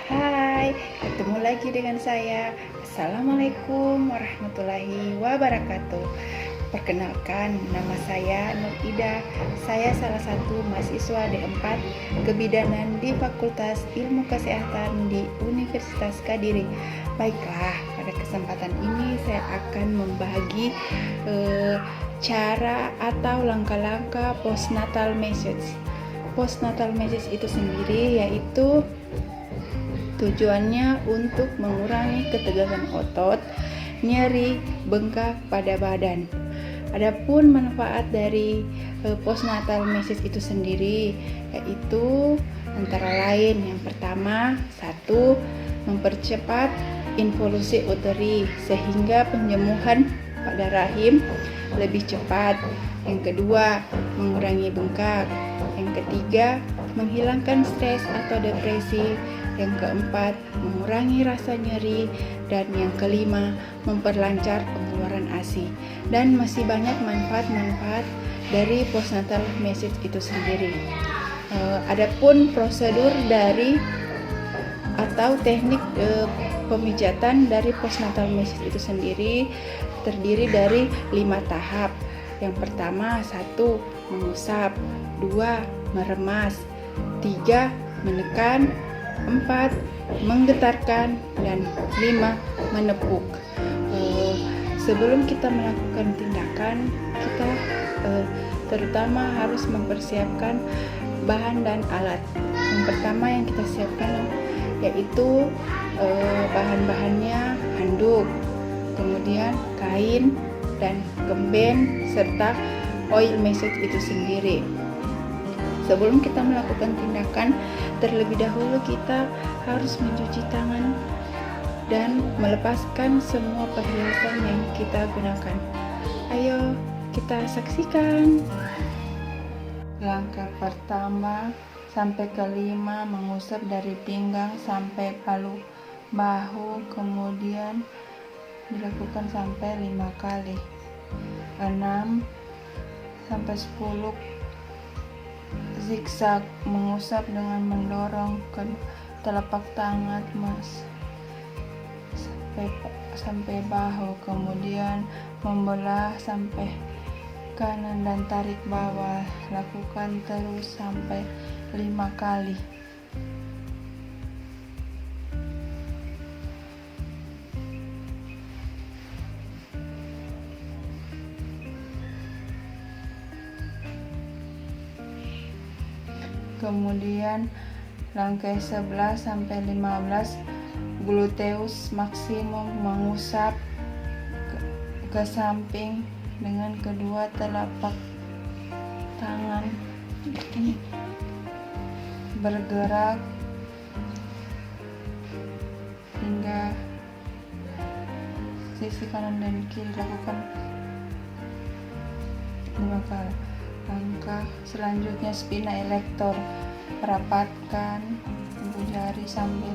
Hai, ketemu lagi dengan saya. Assalamualaikum warahmatullahi wabarakatuh. Perkenalkan, nama saya Nur Ida. Saya salah satu mahasiswa D4 Kebidanan di Fakultas Ilmu Kesehatan di Universitas Kediri. Baiklah, pada kesempatan ini saya akan membagi cara atau langkah-langkah postnatal message. Postnatal message itu sendiri yaitu tujuannya untuk mengurangi ketegangan otot, nyeri, bengkak pada badan. Adapun manfaat dari postnatal message itu sendiri yaitu antara lain yang pertama, satu, mempercepat involusi uteri sehingga penyembuhan pada rahim lebih cepat. Yang kedua, mengurangi bengkak. Yang ketiga, menghilangkan stres atau depresi. Yang keempat, mengurangi rasa nyeri. Dan yang kelima, memperlancar pengeluaran ASI. Dan masih banyak manfaat-manfaat dari postnatal message itu sendiri. Adapun prosedur dari atau teknik pemijatan dari postnatal message itu sendiri terdiri dari 5 tahap. Yang pertama, 1. Mengusap, 2. Meremas, 3. Menekan, 4. Menggetarkan, dan 5. Menepuk. Sebelum kita melakukan tindakan, kita terutama harus mempersiapkan bahan dan alat. Yang pertama yang kita siapkan yaitu bahan-bahannya handuk, kemudian kain dan gemben serta oil message itu sendiri. Sebelum kita melakukan tindakan, terlebih dahulu kita harus mencuci tangan dan melepaskan semua perhiasan yang kita gunakan. Ayo kita saksikan. Langkah pertama sampai kelima, mengusap dari pinggang sampai palu bahu, kemudian dilakukan sampai 5 kali. 6 sampai 10 zigzag, mengusap dengan mendorong ke telapak tangan sampai bahu, kemudian membelah sampai kanan dan tarik bawah. Lakukan terus sampai 5 kali. Kemudian langkah 11 sampai 15, gluteus maksimum, mengusap ke samping dengan kedua telapak tangan ini, bergerak hingga sisi kanan dan kiri. Lakukan 5 kali. Langkah selanjutnya spina erector, rapatkan ibu jari sambil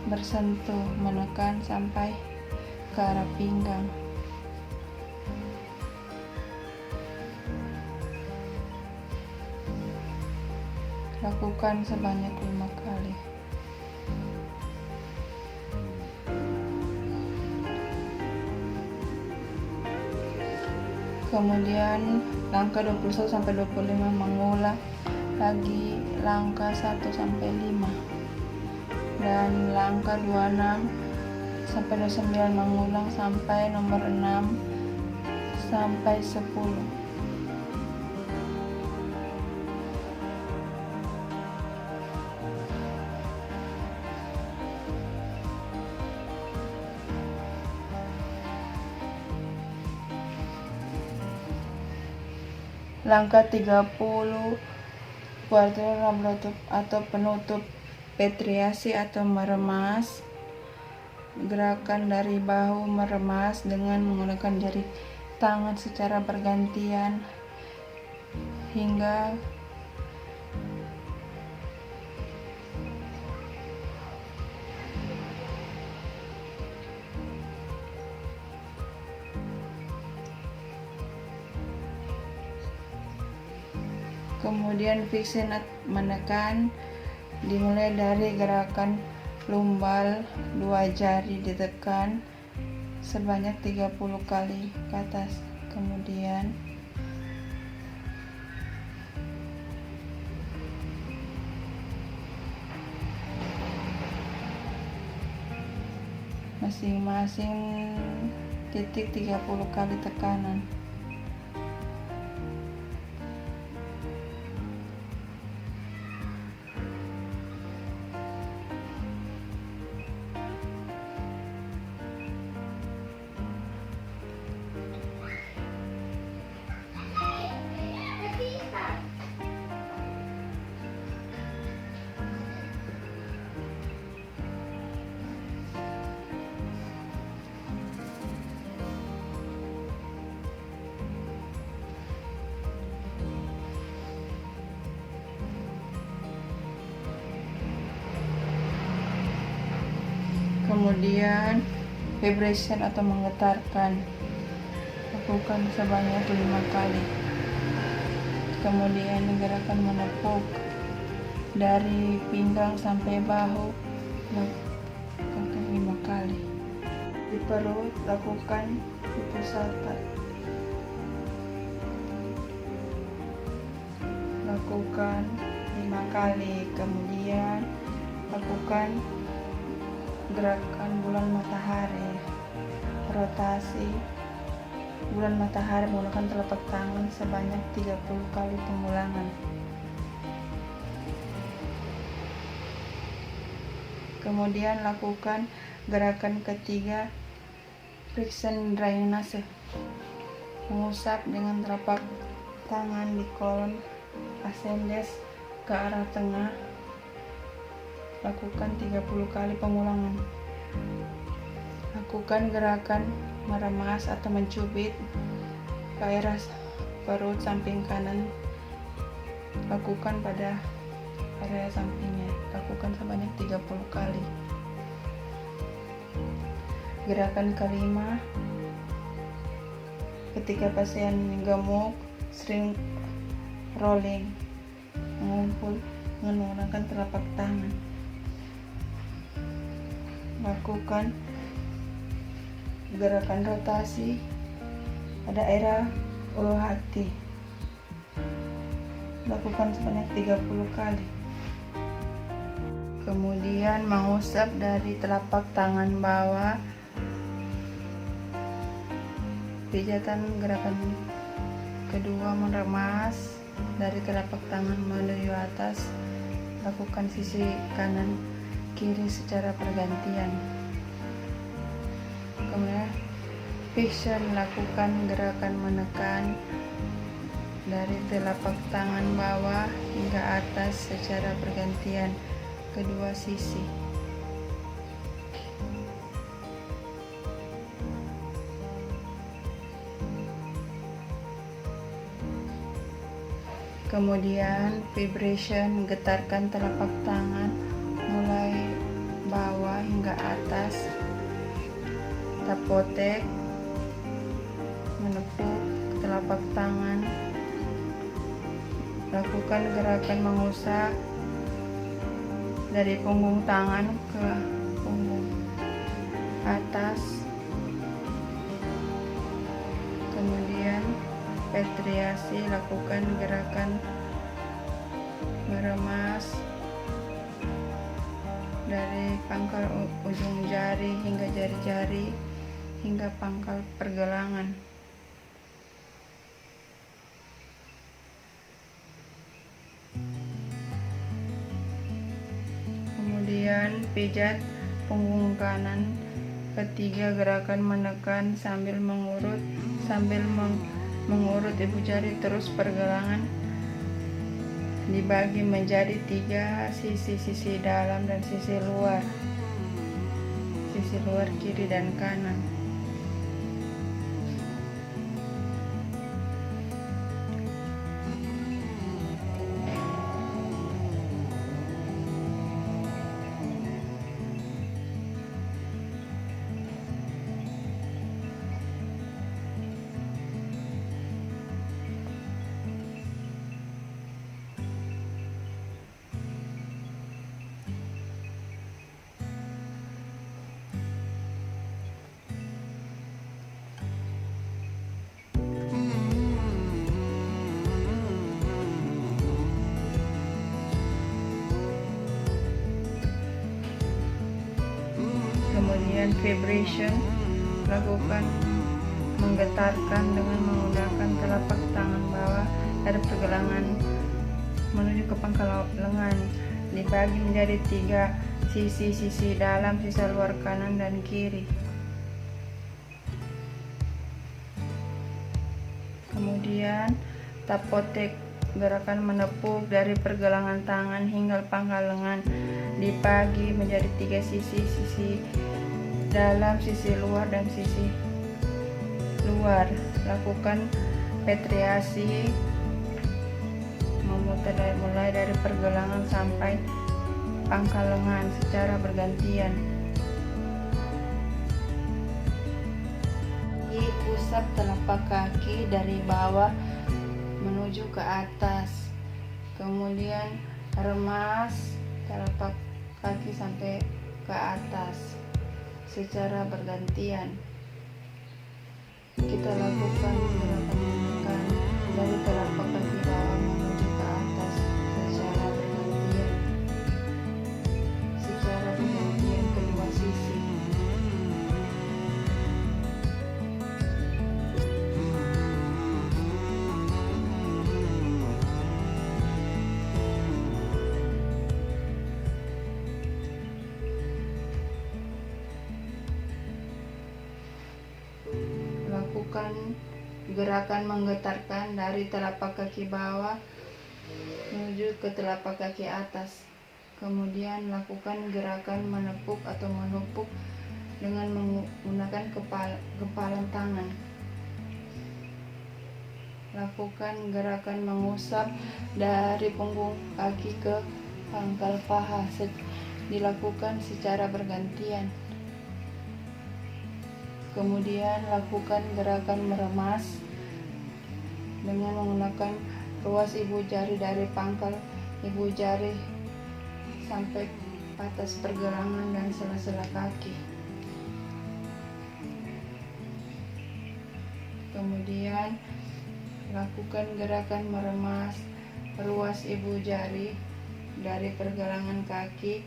bersentuh, menekan sampai ke arah pinggang. Lakukan sebanyak 5 kali. Kemudian langkah 21 sampai 25, mengulang lagi langkah 1 sampai 5. Dan langkah 26 sampai 29, mengulang sampai nomor 6 sampai 10. Langkah 30, quarter ablatif atau penutup petriasi atau meremas. Gerakan dari bahu meremas dengan menggunakan jari tangan secara bergantian hingga kemudian fixing menekan, dimulai dari gerakan lumbal 2 jari ditekan sebanyak 30 kali ke atas. Kemudian masing-masing titik 30 kali tekanan. Kemudian vibration atau menggetarkan, lakukan sebanyak 5 kali. Kemudian gerakan menepuk dari pinggang sampai bahu, lakukan 5 kali. Di perut lakukan Vipassana, lakukan 5 kali. Kemudian lakukan gerakan bulan matahari, rotasi bulan matahari menggunakan telapak tangan sebanyak 30 kali pengulangan. Kemudian lakukan gerakan ketiga, friction drainase, mengusap dengan telapak tangan di kolon ascendens ke arah tengah, lakukan 30 kali pengulangan. Lakukan gerakan meremas atau mencubit ke area perut samping kanan, lakukan pada area sampingnya, lakukan sebanyak 30 kali. Gerakan kelima, ketika pasien gemuk, sering rolling, mengumpul menggunakan telapak tangan, lakukan gerakan rotasi pada area ulu hati, lakukan sebanyak 30 kali. Kemudian mengusap dari telapak tangan bawah, pijatan. Gerakan kedua, meremas dari telapak tangan menuju atas, lakukan sisi kanan kiri secara pergantian. Kemudian friction, lakukan gerakan menekan dari telapak tangan bawah hingga atas secara pergantian kedua sisi. Kemudian vibration, getarkan telapak tangan mulai bawah hingga atas. Tapotek, menepuk telapak tangan. Lakukan gerakan mengusap dari punggung tangan ke punggung atas. Kemudian petriasi, lakukan gerakan meremas dari pangkal ujung jari hingga jari-jari hingga pangkal pergelangan. Kemudian pijat punggung kanan. Ketiga, gerakan menekan sambil mengurut ibu jari, terus pergelangan dibagi menjadi 3 sisi dalam dan sisi luar kiri dan kanan. kemudian vibration, lakukan menggetarkan dengan menggunakan telapak tangan bawah dari pergelangan menuju ke pangkal lengan, dibagi menjadi 3 sisi, sisi dalam, sisi luar kanan dan kiri. Kemudian tapotek, gerakan menepuk dari pergelangan tangan hingga pangkal lengan, dibagi menjadi 3 sisi, sisi dalam, sisi luar dan sisi luar. Lakukan petriasi, memutar mulai dari pergelangan sampai pangkal lengan secara bergantian. Usap telapak kaki dari bawah menuju ke atas, kemudian remas telapak kaki sampai ke atas secara bergantian. Kita lakukan gerakan menekan dari telapak kaki bawah menuju ke atas secara bergantian kedua sisi. Lakukan gerakan menggetarkan dari telapak kaki bawah menuju ke telapak kaki atas. Kemudian lakukan gerakan menepuk atau menupuk dengan menggunakan kepalan tangan. Lakukan gerakan mengusap dari punggung kaki ke pangkal paha, dilakukan secara bergantian. Kemudian lakukan gerakan meremas dengan menggunakan ruas ibu jari dari pangkal ibu jari sampai atas pergelangan dan sela-sela kaki. Kemudian lakukan gerakan meremas ruas ibu jari dari pergelangan kaki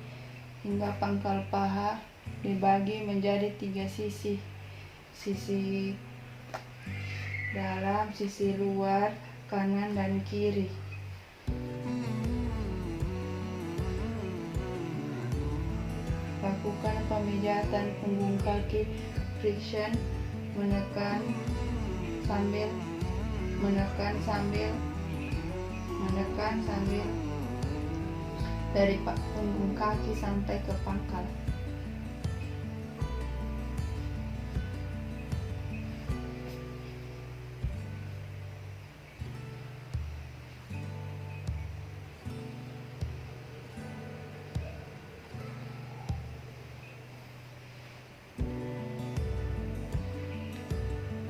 hingga pangkal paha, dibagi menjadi 3 sisi, sisi dalam, sisi luar, kanan dan kiri. Lakukan pemijatan punggung kaki, friction, menekan sambil dari punggung kaki sampai ke pangkal.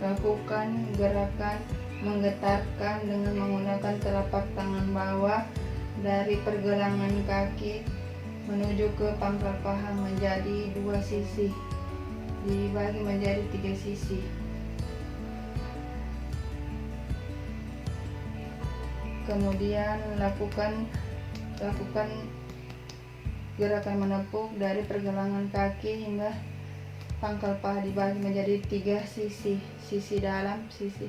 Lakukan gerakan menggetarkan dengan menggunakan telapak tangan bawah dari pergelangan kaki menuju ke pangkal paha menjadi 2 sisi, dibagi menjadi 3 sisi. Kemudian lakukan gerakan menepuk dari pergelangan kaki hingga pangkal paha, dibagi menjadi 3 sisi, sisi dalam, sisi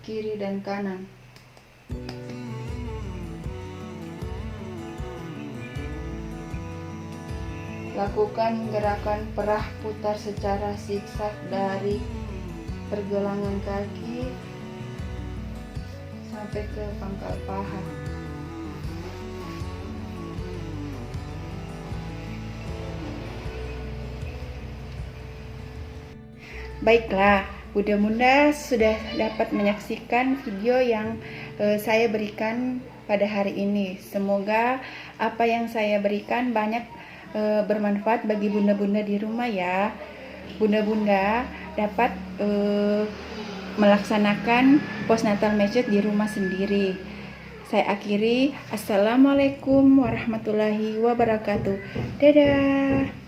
kiri dan kanan. Lakukan gerakan perah putar secara zigzag dari pergelangan kaki sampai ke pangkal paha. Baiklah, Bunda-bunda sudah dapat menyaksikan video yang saya berikan pada hari ini. Semoga apa yang saya berikan banyak bermanfaat bagi bunda-bunda di rumah ya. Bunda-bunda dapat melaksanakan postnatal message di rumah sendiri. Saya akhiri. Assalamualaikum warahmatullahi wabarakatuh. Dadah.